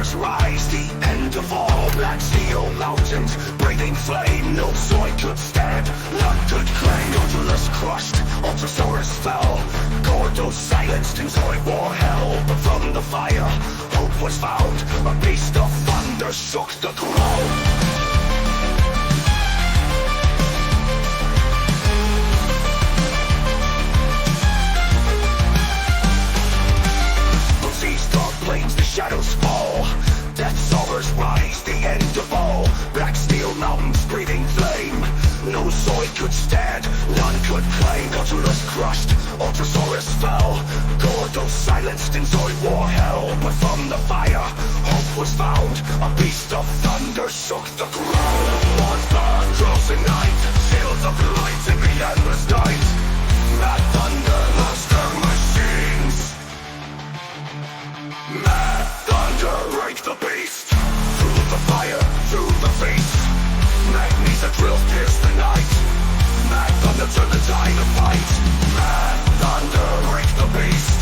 towers rise, the end of all. Black steel mountains, breathing flame. No Zoid could stand, none could claim. Gorgulus crushed, Ultrasaurus fell. Gordo silenced in Zoid war hell. But from the fire, hope was found. A beast of thunder shook the ground. The shadows fall, death's horrors rise, the end of all. Black steel mountains breathing flame. No Zoid could stand, none could claim. Gorgulus crushed, Ultrasaurus fell. Gordo silenced in Zoid war hell. But from the fire, hope was found. A beast of thunder shook the ground. Monster draws ignite, shields of light in the endless night. Madthunder, monster machines. Madthunder, break the beast. Through the fire, through the face. Magnesia drills pierce the night. Madthunder, turn the tide of fight. Madthunder, break the beast.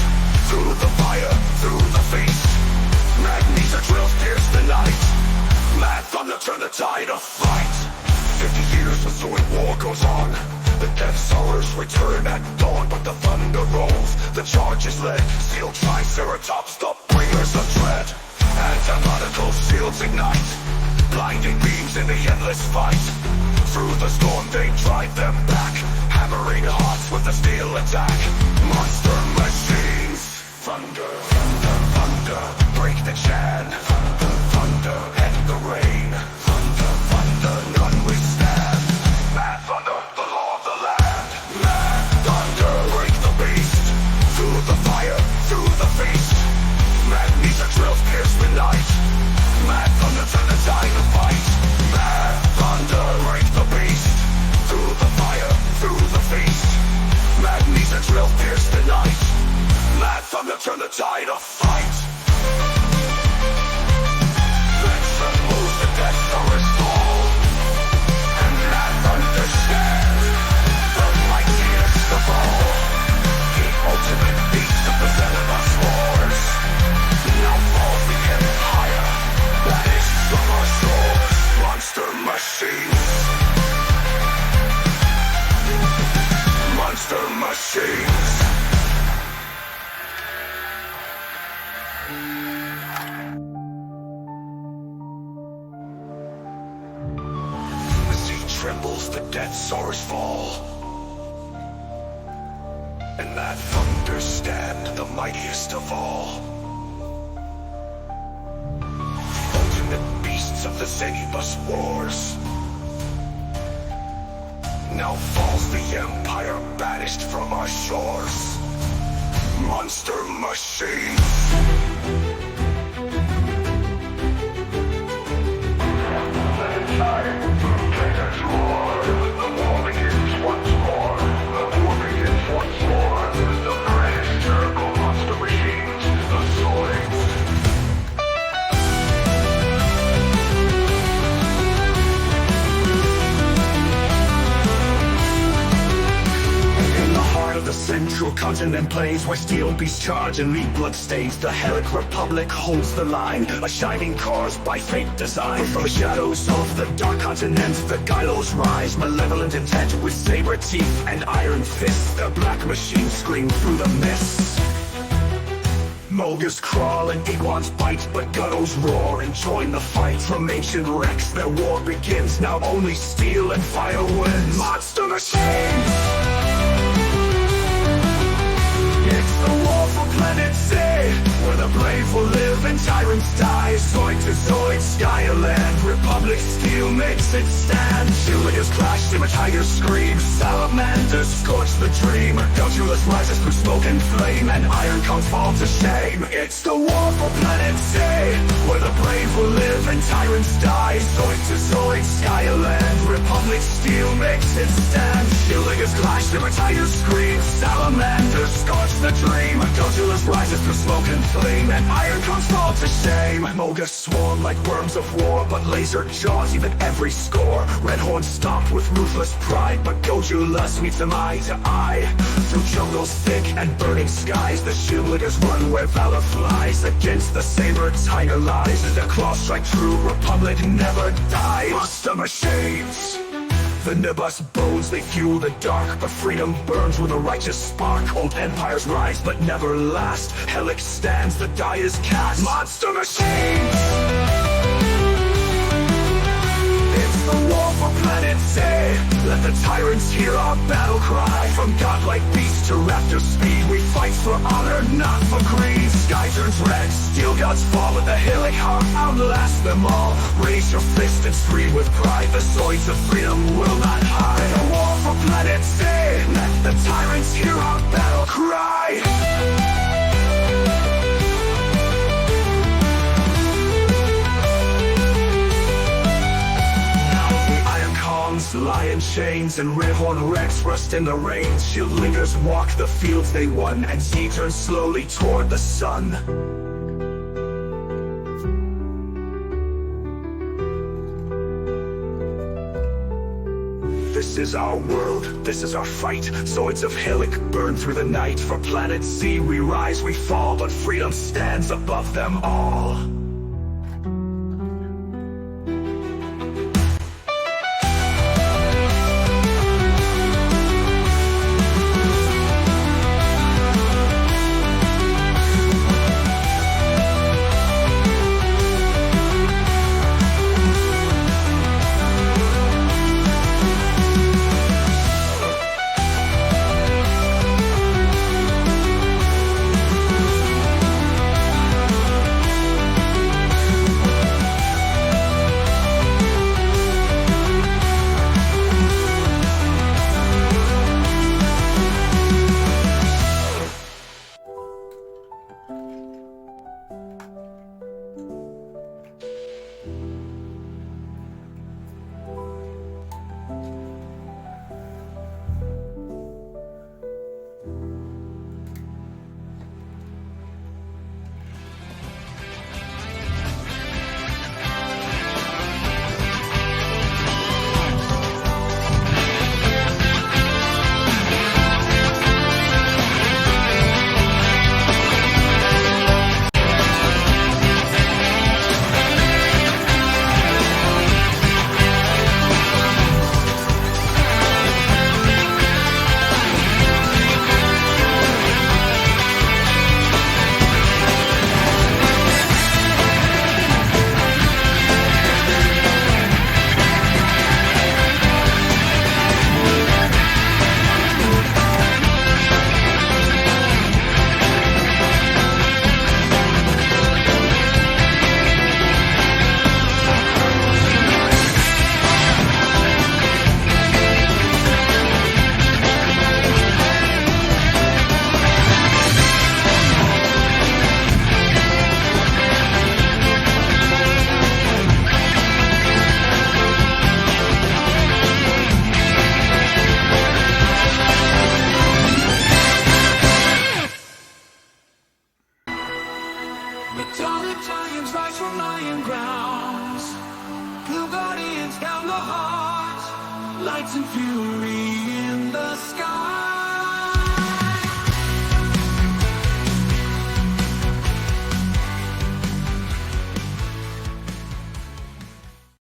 Through the fire, through the face. Magnesia drills pierce the night. Madthunder, turn the tide of fight. 50 years the Zoid war goes on. The death's horrors return at dawn, but the thunder rolls. The charge is led, steel triceratops, the bringers of dread. Antibodical shields ignite, blinding beams in the endless fight. Through the storm they drive them back, hammering hearts with the steel attack. Monster machines. Thunder, thunder, thunder, break the chain. Thunder, thunder, end the rain. Thunder, thunder, none withstand. Madthunder, the law of the land. Madthunder, break the beast. Through the fire, through the feast. Magnesia drills pierce the night. Madthunder, turn the tide of fight. Madthunder, break the beast. Through the fire, through the feast. Magnesia drills pierce the night. Madthunder, turn the tide of fight. Venture moves the death's horrors fall. And Madthunder stands, the mightiest of all. The ultimate beast of the Xenomorphs wars. Now falls the empire, banished from our shores. Monster machines. Monster machines. The sea trembles, the death's horrors fall. And Madthunder stand, the mightiest of all. Ultimate beasts of the Xenibus wars. Now falls the empire, banished from our shores. Monster machines. Central continent plains where steel beasts charge and leave bloodstains. The Herrick Republic holds the line, a shining cause by fate designed. From the shadows of the dark continent, the Gylos rise, malevolent intent with saber teeth and iron fists. The black machines scream through the mists. Mogas crawl and iguans bite, but guttos roar and join the fight. From ancient wrecks their war begins, now only steel and fire wins. Monster machines! It's the war for Planet Z, where the brave will live and tyrants die. Zoid to Zoid, sky or land, Republic steel makes it stand. Julius clash, Simmer tigers scream, salamanders scorch the dream. Gorgulus rises through smoke and flame, and iron cones fall to shame. It's the war for Planet Z, where the brave will live and tyrants die. Zoid to Zoid, sky or land, Republic steel makes it stand. Julius clash, Simmer tigers scream, salamanders scorch the dream. Gorgulus rises through smoke and flame, and iron cones fall to shame. Mogas swarm like worms of war, but laser jaws, even every score. Red horns stomped with ruthless pride, but Gojulus meets them eye to eye. Through jungles thick and burning skies, the shieldliggers run where valor flies. Against the saber tiger lies, and the claws strike true, Republic never dies. Monster machines, the Nibus bones, they fuel the dark, but freedom burns with a righteous spark. Old empires rise, but never last. Helix stands, the die is cast. Monster machines! It's the war for planet Z. Let the tyrants hear our battle cry. From godlike beast to raptor speed, we fight for honor, not for greed. Sky turns red, steel gods fall, but the Helic heart outlasts them all. Raise your fist and scream with pride. The Zoids of freedom will not hide. A war for planet Z. Let the tyrants hear our battle cry. Lion chains and Redhorn Rex rust in the rains. Shieldlingers walk the fields they won, and Z turns slowly toward the sun. This is our world, this is our fight. Zoids of Helic burn through the night. For planet Z we rise, we fall, but freedom stands above them all. Giants rise from lying grounds. Blue guardians down the heart. Lights and fury in the sky.